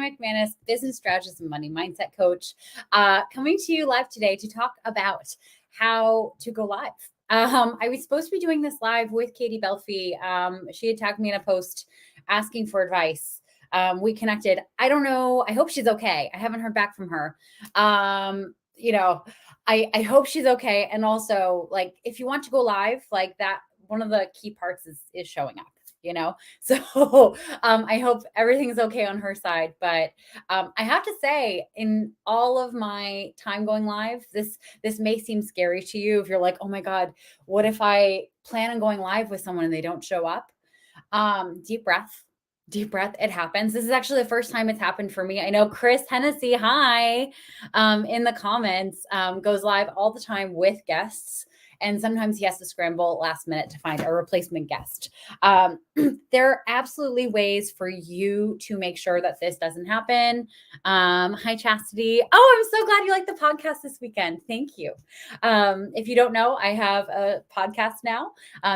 McManus, business strategist and money mindset coach, coming to you live today to talk about how to go live. I was supposed to be doing this live with Katie Belfi. She had tagged me in a post asking for advice. We connected. I don't know. I hope she's okay. I haven't heard back from her. I hope she's okay. And also, like, if you want to go live, like that, one of the key parts is showing up. So I hope everything's okay on her side. But I have to say, in all of my time going live, this may seem scary to you if you're like, oh my God, what if I plan on going live with someone and they don't show up? Deep breath. It happens. This is actually the first time it's happened for me. I know Chris Hennessy, hi, in the comments, goes live all the time with guests. And sometimes he has to scramble last minute to find a replacement guest. There are absolutely ways for you to make sure that this doesn't happen. Hi, Chastity. Oh, I'm so glad you liked the podcast this weekend. Thank you. If you don't know, I have a podcast now,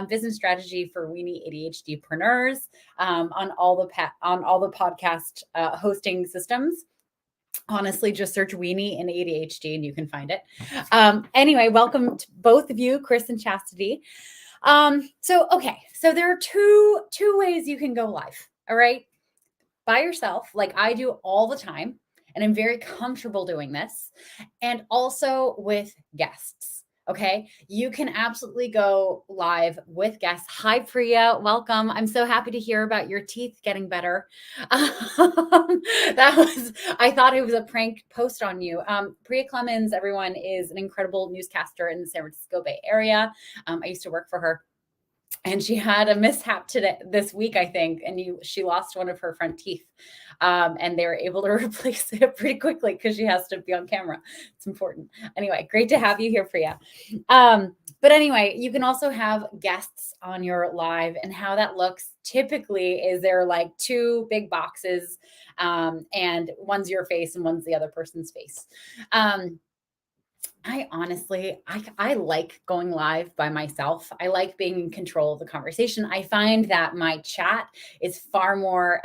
business strategy for weenie ADHDpreneurs, on all the podcast hosting systems. Honestly, just search weenie and ADHD and you can find it. Anyway, welcome to both of you, Chris and Chastity. So there are two ways you can go live. All right. By yourself, like I do all the time, and I'm very comfortable doing this, and also with guests. Okay. You can absolutely go live with guests. Hi, Priya. Welcome. I'm so happy to hear about your teeth getting better. I thought it was a prank post on you. Priya Clemens, everyone, is an incredible newscaster in the San Francisco Bay Area. I used to work for her. And she had a mishap this week, I think, and she lost one of her front teeth. And they were able to replace it pretty quickly because she has to be on camera. It's important. Anyway, great to have you here, Priya. But anyway, you can also have guests on your live, and how that looks typically is there like two big boxes, and one's your face and one's the other person's face. I honestly, I like going live by myself. I like being in control of the conversation. I find that my chat is far more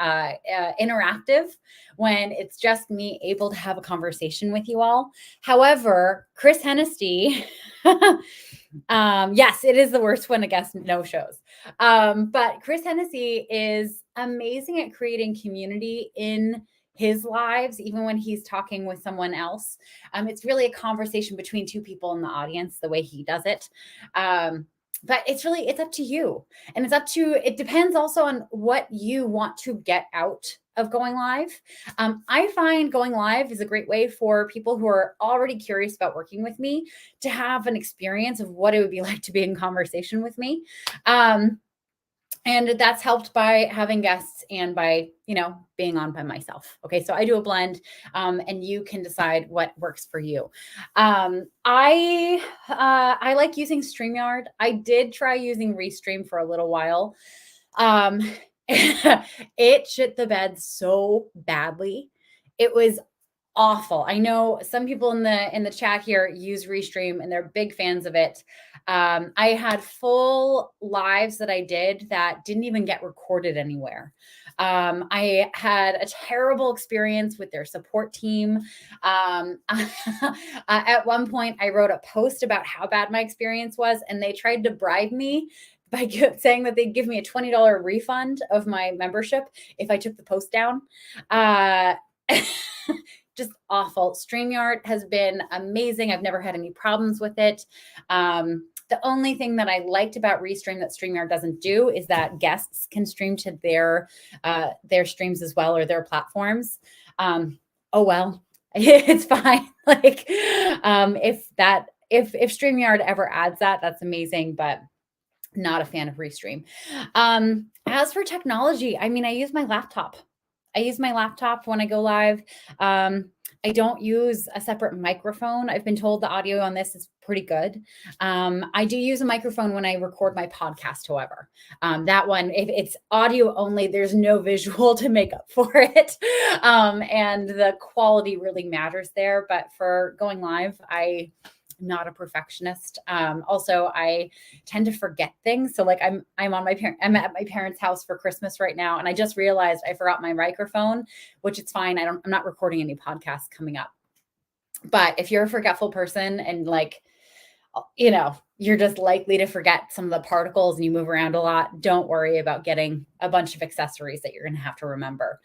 interactive when it's just me able to have a conversation with you all. However, Chris Hennessy, yes, it is the worst when a guest no shows. But Chris Hennessy is amazing at creating community in his lives, even when he's talking with someone else. It's really a conversation between two people in the audience, the way he does it. But it's up to you. And it depends also on what you want to get out of going live. I find going live is a great way for people who are already curious about working with me to have an experience of what it would be like to be in conversation with me. And that's helped by having guests and by, being on by myself. Okay. So I do a blend, and you can decide what works for you. I like using StreamYard. I did try using Restream for a little while. It shit the bed so badly. It was awful. I know some people in the chat here use Restream and they're big fans of it. I had full lives that I did that didn't even get recorded anywhere. I had a terrible experience with their support team. At one point, I wrote a post about how bad my experience was, and they tried to bribe me by saying that they'd give me a $20 refund of my membership if I took the post down. Just awful. StreamYard has been amazing. I've never had any problems with it. The only thing that I liked about Restream that StreamYard doesn't do is that guests can stream to their streams as well, or their platforms. Oh well, it's fine. Like if StreamYard ever adds that, that's amazing, but not a fan of Restream. As for technology, I mean, I use my laptop. When I go live. I don't use a separate microphone. I've been told the audio on this is pretty good. I do use a microphone when I record my podcast, however. That one, if it's audio only, there's no visual to make up for it. And the quality really matters there. But for going live, I not a perfectionist. Also, I tend to forget things. So like I'm I'm at my parents' house for Christmas right now, and I just realized I forgot my microphone, which it's fine. I'm not recording any podcasts coming up. But if you're a forgetful person and like, you're just likely to forget some of the particles and you move around a lot, don't worry about getting a bunch of accessories that you're going to have to remember.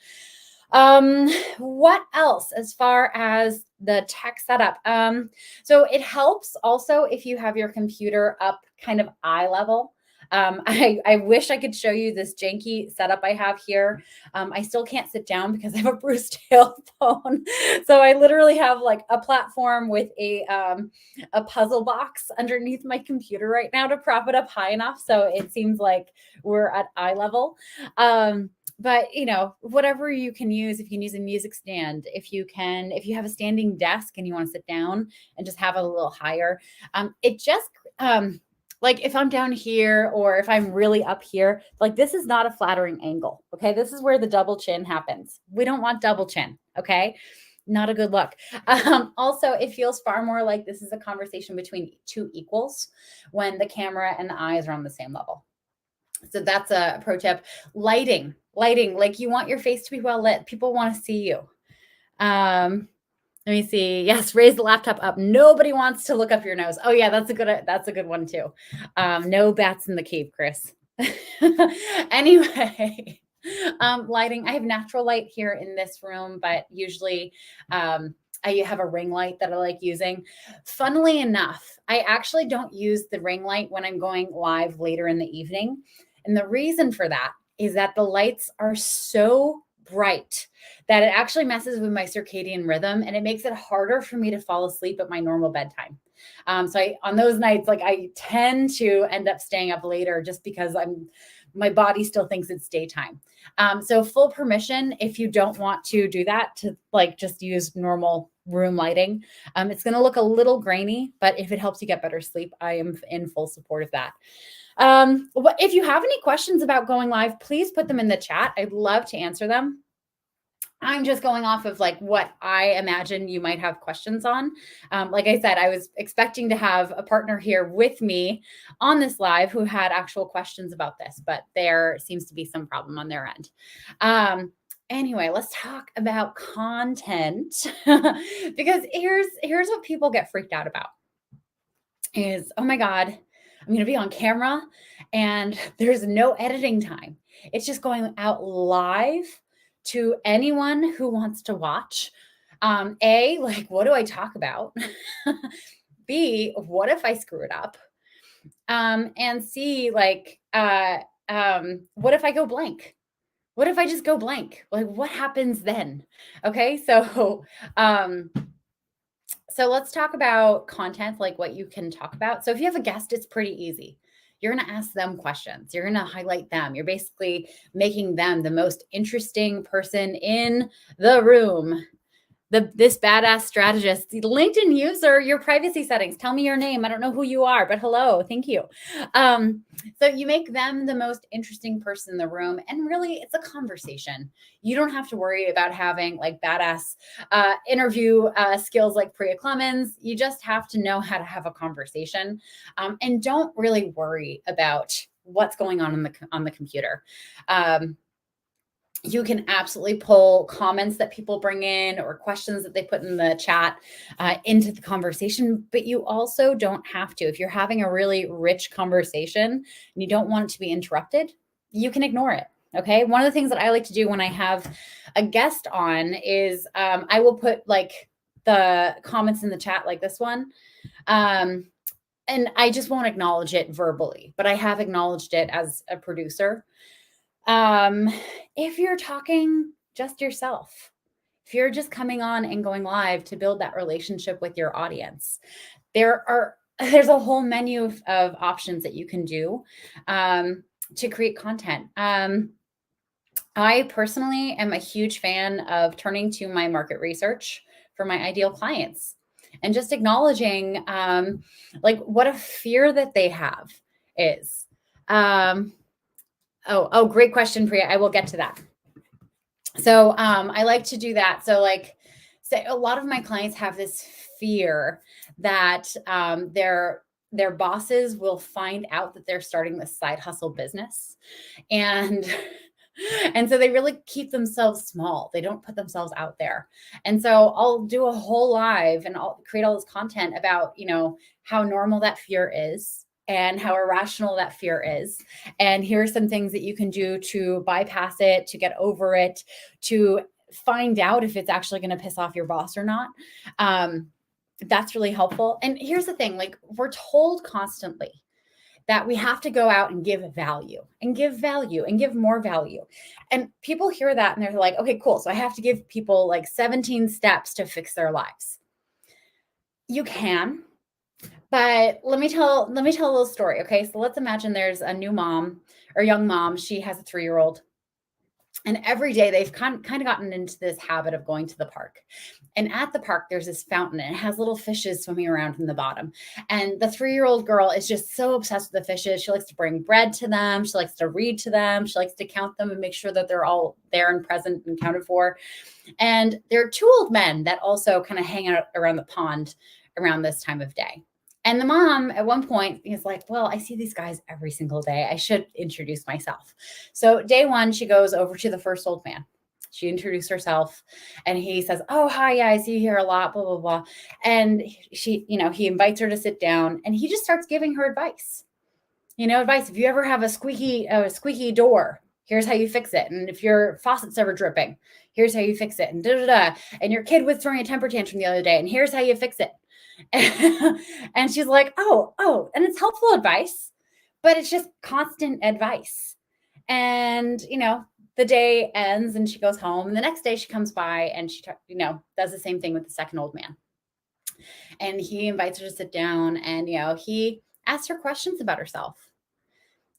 What else as far as the tech setup? So it helps also if you have your computer up kind of eye level. I wish I could show you this janky setup I have here. I still can't sit down because I have a bruised tailbone. So I literally have like a platform with a puzzle box underneath my computer right now to prop it up high enough. So it seems like we're at eye level. But whatever you can use, if you can use a music stand, if you have a standing desk and you want to sit down and just have it a little higher, it just, like if I'm down here or if I'm really up here, like this is not a flattering angle. Okay. This is where the double chin happens. We don't want double chin. Okay. Not a good look. Also, it feels far more like this is a conversation between two equals when the camera and the eyes are on the same level. So that's a pro tip. Lighting, like you want your face to be well lit. People want to see you. Let me see. Yes, raise the laptop up. Nobody wants to look up your nose. Oh yeah, that's a good one too. No bats in the cave, Chris. Anyway, lighting. I have natural light here in this room, but usually I have a ring light that I like using. Funnily enough, I actually don't use the ring light when I'm going live later in the evening. And the reason for that is that the lights are so bright that it actually messes with my circadian rhythm and it makes it harder for me to fall asleep at my normal bedtime. So on those nights, like I tend to end up staying up later just because my body still thinks it's daytime. So full permission if you don't want to do that, to like just use normal room lighting. It's going to look a little grainy, but if it helps you get better sleep, I am in full support of that. If you have any questions about going live, please put them in the chat. I'd love to answer them. I'm just going off of like what I imagine you might have questions on. Like I said, I was expecting to have a partner here with me on this live who had actual questions about this, but there seems to be some problem on their end. Anyway, let's talk about content because here's what people get freaked out about is, oh my God, I'm going to be on camera and there's no editing time. It's just going out live to anyone who wants to watch. A, like, what do I talk about? B, what if I screw it up? And C, like, what if I go blank? What if I just go blank? Like, what happens then? Okay. So let's talk about content, like what you can talk about. So if you have a guest, it's pretty easy. You're going to ask them questions. You're going to highlight them. You're basically making them the most interesting person in the room. This badass strategist, the LinkedIn user, your privacy settings. Tell me your name. I don't know who you are, but hello, thank you. So you make them the most interesting person in the room, and really, it's a conversation. You don't have to worry about having like badass interview skills like Priya Clemens. You just have to know how to have a conversation, and don't really worry about what's going on the computer. You can absolutely pull comments that people bring in or questions that they put in the chat into the conversation, but you also don't have to. If you're having a really rich conversation and you don't want it to be interrupted, you can ignore it. Okay. One of the things that I like to do when I have a guest on is I will put like the comments in the chat like this one. And I just won't acknowledge it verbally, but I have acknowledged it as a producer. If you're talking just yourself, if you're just coming on and going live to build that relationship with your audience, there's a whole menu of options that you can do to create content. I personally am a huge fan of turning to my market research for my ideal clients and just acknowledging like what a fear that they have is. Oh, great question, Priya. I will get to that. So I like to do that. So like So a lot of my clients have this fear that their bosses will find out that they're starting this side hustle business, and and so they really keep themselves small. They don't put themselves out there. And so I'll do a whole live and I'll create all this content about, how normal that fear is and how irrational that fear is. And here are some things that you can do to bypass it, to get over it, to find out if it's actually going to piss off your boss or not. That's really helpful. And here's the thing, like, we're told constantly that we have to go out and give value and give value and give more value. And people hear that and they're like, okay, cool. So I have to give people like 17 steps to fix their lives. You can, but let me tell a little story. Okay. So let's imagine there's a new mom or young mom. She has a 3-year-old. And every day they've kind of gotten into this habit of going to the park. And at the park, there's this fountain and it has little fishes swimming around in the bottom. And the 3-year-old girl is just so obsessed with the fishes. She likes to bring bread to them. She likes to read to them. She likes to count them and make sure that they're all there and present and counted for. And there are 2 old men that also kind of hang out around the pond around this time of day. And the mom at one point is like, well, I see these guys every single day. I should introduce myself. So day 1, she goes over to the first old man. She introduced herself and he says, oh, hi, yeah, I see you here a lot, blah, blah, blah. And he invites her to sit down and he just starts giving her advice. Advice. If you ever have a squeaky door, here's how you fix it. And if your faucet's ever dripping, here's how you fix it. And da-da-da. And your kid was throwing a temper tantrum the other day and here's how you fix it. And she's like, oh, and it's helpful advice, but it's just constant advice. And, the day ends and she goes home and the next day she comes by and she, does the same thing with the second old man. And he invites her to sit down and, he asks her questions about herself.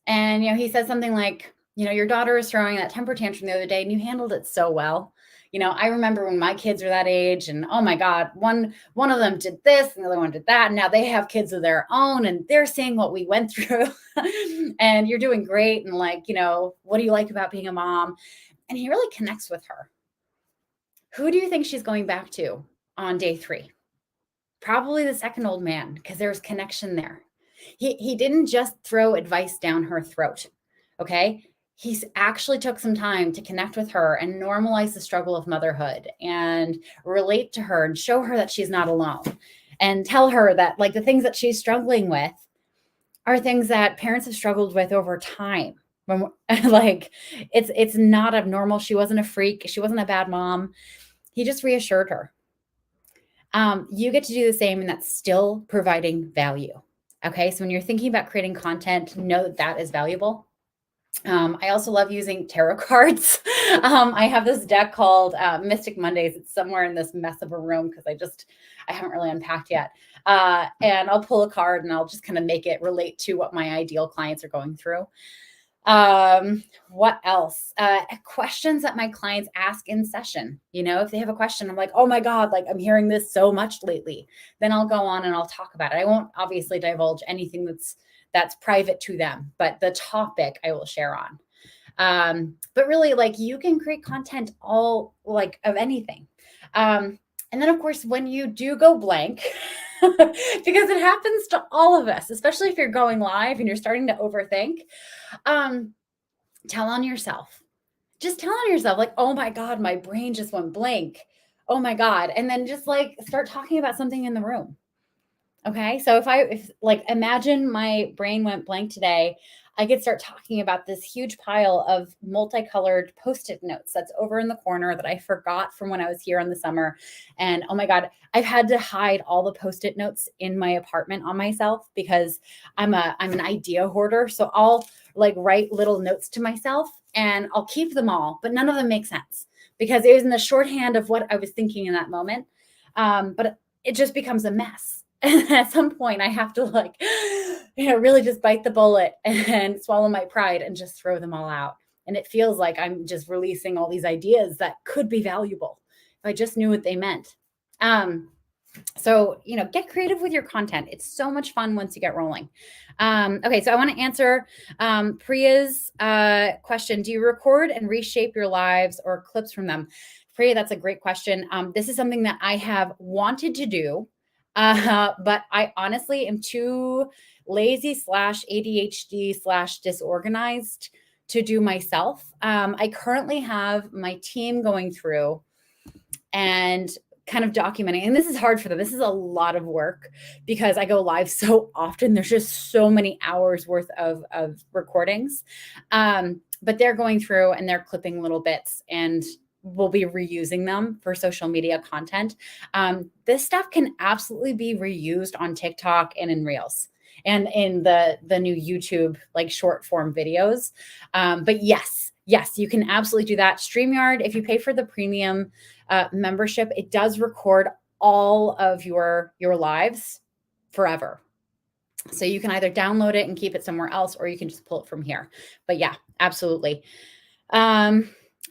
And, he says something like, your daughter is throwing that temper tantrum the other day and you handled it so well. I remember when my kids were that age and oh my God, one of them did this and the other one did that. And now they have kids of their own and they're seeing what we went through and you're doing great. And like, what do you like about being a mom? And he really connects with her. Who do you think she's going back to on day 3? Probably the second old man, because there's connection there. He didn't just throw advice down her throat. Okay. He actually took some time to connect with her and normalize the struggle of motherhood and relate to her and show her that she's not alone and tell her that like the things that she's struggling with are things that parents have struggled with over time. Like it's not abnormal. She wasn't a freak. She wasn't a bad mom. He just reassured her. You get to do the same, and that's still providing value. Okay. So when you're thinking about creating content, know that that is valuable. I also love using tarot cards. I have this deck called Mystic Mondays. It's somewhere in this mess of a room because I haven't really unpacked yet. And I'll pull a card and I'll just kind of make it relate to what my ideal clients are going through. What else? Questions that my clients ask in session. If they have a question, I'm like, oh my God, like I'm hearing this so much lately. Then I'll go on and I'll talk about it. I won't obviously divulge anything that's private to them, but the topic I will share on. But really, like, you can create content all like of anything. And then of course, when you do go blank, because it happens to all of us, especially if you're going live and you're starting to overthink, tell on yourself. Just tell on yourself, like, oh my God, my brain just went blank. Oh my God. And then just like start talking about something in the room. Okay. So if imagine my brain went blank today, I could start talking about this huge pile of multicolored Post-it notes that's over in the corner that I forgot from when I was here in the summer. And oh my God, I've had to hide all the Post-it notes in my apartment on myself because I'm an idea hoarder. So I'll like write little notes to myself and I'll keep them all, but none of them make sense because it was in the shorthand of what I was thinking in that moment. But it just becomes a mess. And at some point I have to really just bite the bullet and swallow my pride and just throw them all out. And it feels like I'm just releasing all these ideas that could be valuable if I just knew what they meant. So, get creative with your content. It's so much fun once you get rolling. Okay. So I want to answer Priya's question. Do you record and reshape your lives or clips from them? Priya, that's a great question. This is something that I have wanted to do, but I honestly am too lazy slash ADHD slash disorganized to do myself. I currently have my team going through and kind of documenting. And this is hard for them. This is a lot of work because I go live so often. There's just so many hours worth of recordings. But they're going through and they're clipping little bits and we'll be reusing them for social media content. This stuff can absolutely be reused on TikTok and in Reels and in the new YouTube like short form videos. But yes, you can absolutely do that. StreamYard, if you pay for the premium membership, it does record all of your lives forever. So you can either download it and keep it somewhere else, or you can just pull it from here. But yeah, absolutely.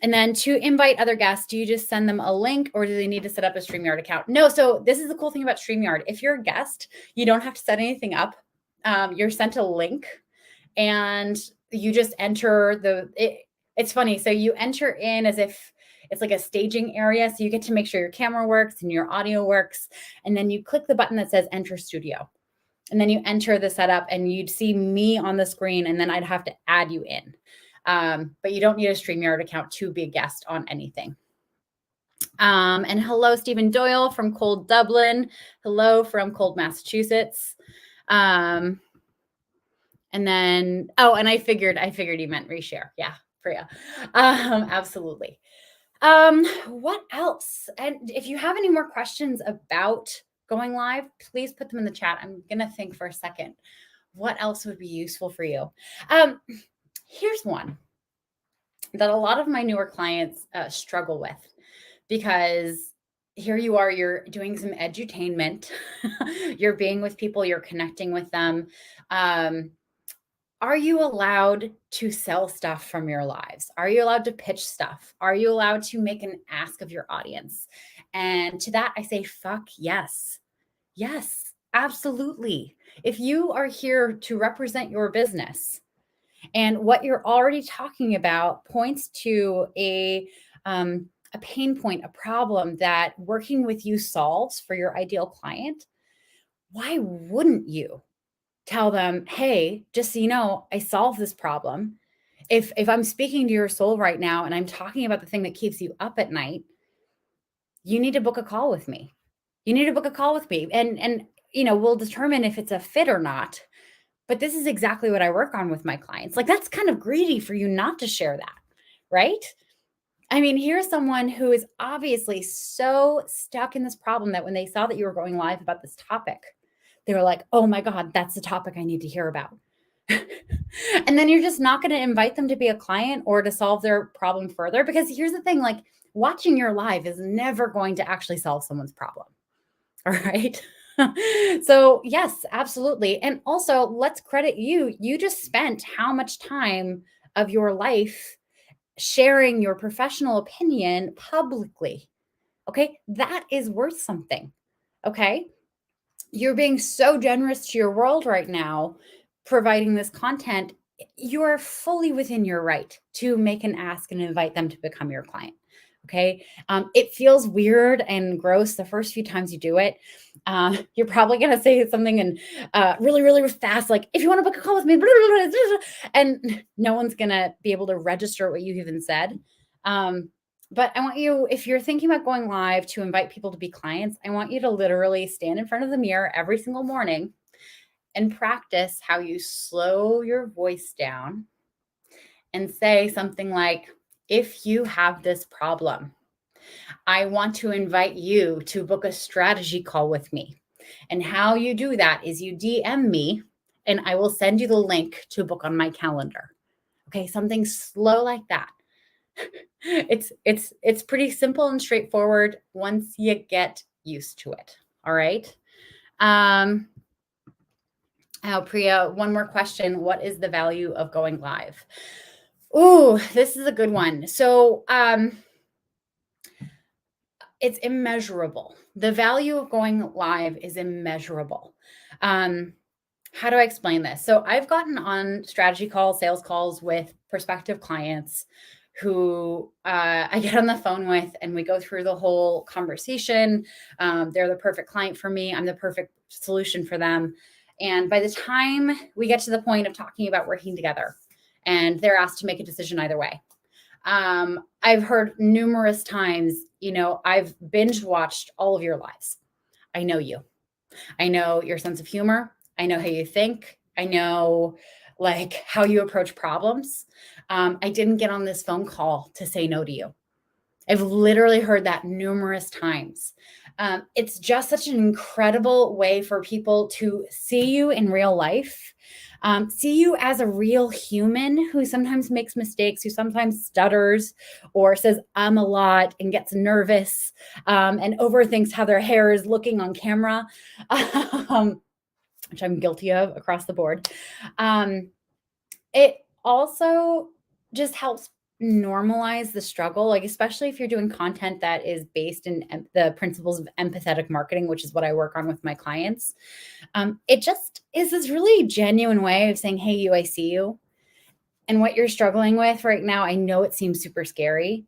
And then to invite other guests, do you just send them a link or do they need to set up a StreamYard account? No. So this is the cool thing about StreamYard. If you're a guest, you don't have to set anything up. You're sent a link and you just enter it's funny. So you enter in as if it's like a staging area. So you get to make sure your camera works and your audio works. And then you click the button that says enter studio. And then you enter the setup and you'd see me on the screen and then I'd have to add you in. But you don't need a StreamYard account to be a guest on anything. And hello, Stephen Doyle from cold Dublin. Hello from cold Massachusetts. And then, and I figured you meant reshare. Yeah, Priya. Absolutely. What else? And if you have any more questions about going live, please put them in the chat. I'm going to think for a second. What else would be useful for you? Here's one that a lot of my newer clients struggle with, because here you are, you're doing some edutainment, you're being with people, you're connecting with them. Are you allowed to sell stuff from your lives? Are you allowed to pitch stuff? Are you allowed to make an ask of your audience? And to that, I say, fuck yes. Yes, absolutely. If you are here to represent your business and what you're already talking about points to a pain point, a problem that working with you solves for your ideal client, why wouldn't you tell them, hey, just so you know, I solved this problem. If I'm speaking to your soul right now and I'm talking about the thing that keeps you up at night, you need to book a call with me. You need to book a call with me. And we'll determine if it's a fit or not. But this is exactly what I work on with my clients. Like, that's kind of greedy for you not to share that, right? I mean, here's someone who is obviously so stuck in this problem that when they saw that you were going live about this topic, they were like, oh my God, that's the topic I need to hear about. And then you're just not going to invite them to be a client or to solve their problem further. Because here's the thing, like, watching your live is never going to actually solve someone's problem. All right. So yes, absolutely. And also, let's credit you. You just spent how much time of your life sharing your professional opinion publicly. Okay. That is worth something. Okay. You're being so generous to your world right now, providing this content. You are fully within your right to make an ask and invite them to become your client. Okay. It feels weird and gross the first few times you do it. You're probably going to say something and really, really fast, like, if you want to book a call with me, blah, blah, blah, and no one's going to be able to register what you even said. But I want you, if you're thinking about going live to invite people to be clients, I want you to literally stand in front of the mirror every single morning and practice how you slow your voice down and say something like, if you have this problem, I want to invite you to book a strategy call with me. And how you do that is you DM me and I will send you the link to book on my calendar. Okay, something slow like that. It's pretty simple and straightforward once you get used to it. All right. Priya, one more question. What is the value of going live? Ooh, this is a good one. So it's immeasurable. The value of going live is immeasurable. How do I explain this? So I've gotten on strategy calls, sales calls with prospective clients who I get on the phone with, and we go through the whole conversation. They're the perfect client for me. I'm the perfect solution for them. And by the time we get to the point of talking about working together, and they're asked to make a decision either way, I've heard numerous times, I've binge watched all of your lives. I know you. I know your sense of humor. I know how you think. I know like how you approach problems. I didn't get on this phone call to say no to you. I've literally heard that numerous times. It's just such an incredible way for people to see you in real life, see you as a real human who sometimes makes mistakes, who sometimes stutters or says a lot and gets nervous, and overthinks how their hair is looking on camera, which I'm guilty of across the board. It also just helps normalize the struggle, like, especially if you're doing content that is based in the principles of empathetic marketing, which is what I work on with my clients. It just is this really genuine way of saying, hey, you, I see you. And what you're struggling with right now, I know it seems super scary,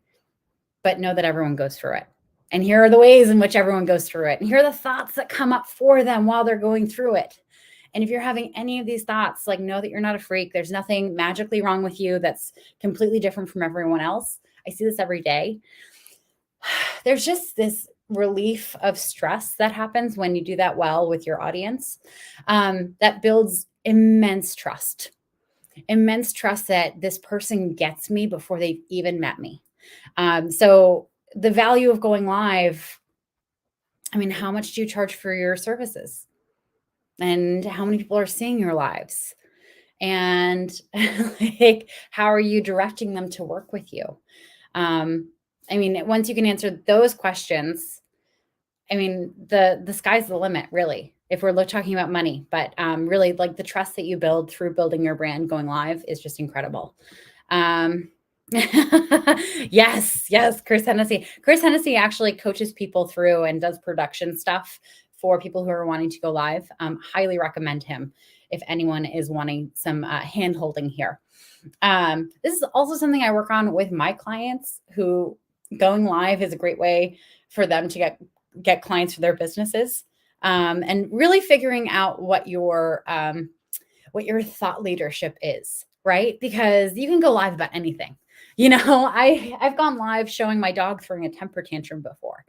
but know that everyone goes through it. And here are the ways in which everyone goes through it. And here are the thoughts that come up for them while they're going through it. And if you're having any of these thoughts, like, know that you're not a freak. There's nothing magically wrong with you that's completely different from everyone else. I see this every day. There's just this relief of stress that happens when you do that well with your audience, that builds immense trust that this person gets me before they've even met me. So the value of going live, I mean, how much do you charge for your services? And how many people are seeing your lives? And like, how are you directing them to work with you? I mean, once you can answer those questions, I mean, the sky's the limit, really, if we're talking about money. But really, like, the trust that you build through building your brand going live is just incredible. Yes, Chris Hennessy. Chris Hennessy actually coaches people through and does production stuff for people who are wanting to go live. Highly recommend him if anyone is wanting some hand holding here. This is also something I work on with my clients, who going live is a great way for them to get clients for their businesses, and really figuring out what your thought leadership is, right? Because you can go live about anything. I've gone live showing my dog throwing a temper tantrum before.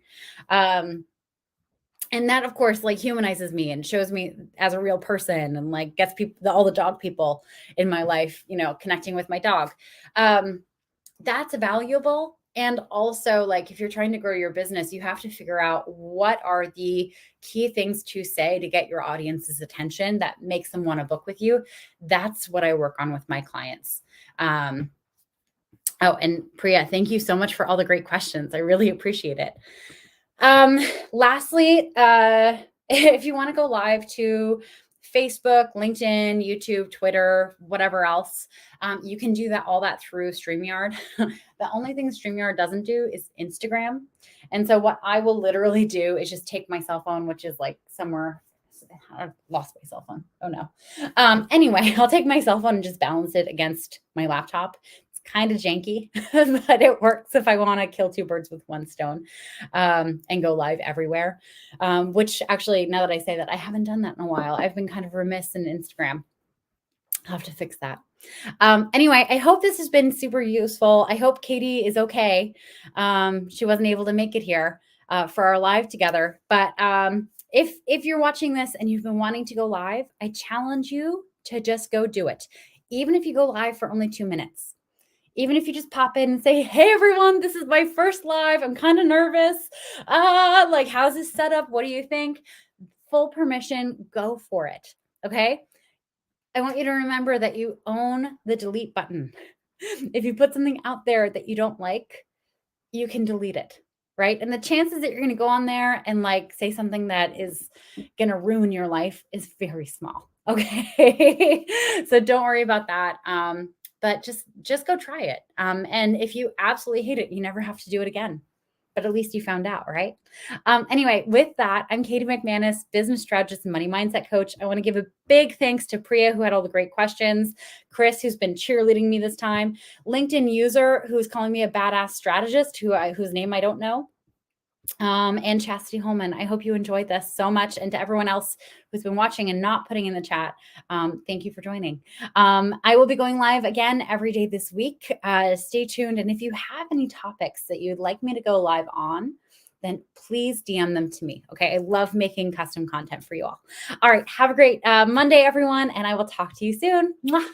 And that, of course, like, humanizes me and shows me as a real person, and like gets all the dog people in my life, connecting with my dog. That's valuable. And also, like, if you're trying to grow your business, you have to figure out what are the key things to say to get your audience's attention that makes them want to book with you. That's what I work on with my clients. Oh, and Priya, thank you so much for all the great questions. I really appreciate it. Lastly, if you want to go live to Facebook, LinkedIn, YouTube, Twitter, whatever else, you can do all that through StreamYard. The only thing StreamYard doesn't do is Instagram. And so what I will literally do is just take my cell phone, which is like somewhere. I've lost my cell phone. Oh no. Anyway, I'll take my cell phone and just balance it against my laptop. Kind of janky, but it works if I want to kill two birds with one stone, and go live everywhere. Which actually, now that I say that, I haven't done that in a while. I've been kind of remiss in Instagram. I'll have to fix that. Anyway, I hope this has been super useful. I hope Katie is okay. She wasn't able to make it here for our live together. But if you're watching this and you've been wanting to go live, I challenge you to just go do it. Even if you go live for only 2 minutes. Even if you just pop in and say, hey, everyone, this is my first live. I'm kind of nervous. Like, how's this set up? What do you think? Full permission, go for it. Okay. I want you to remember that you own the delete button. If you put something out there that you don't like, you can delete it. Right. And the chances that you're going to go on there and like say something that is going to ruin your life is very small. Okay. So don't worry about that. But just go try it. And if you absolutely hate it, you never have to do it again. but at least you found out, right? Anyway, with that, I'm Katie McManus, business strategist and money mindset coach. I want to give a big thanks to Priya, who had all the great questions, Chris, who's been cheerleading me this time, LinkedIn user, who's calling me a badass strategist, whose name I don't know, and Chastity Holman. I hope you enjoyed this so much. And to everyone else who's been watching and not putting in the chat, thank you for joining. I will be going live again every day this week. Stay tuned. And if you have any topics that you'd like me to go live on, then please DM them to me. Okay. I love making custom content for you all. All right. Have a great Monday, everyone. And I will talk to you soon. Mwah.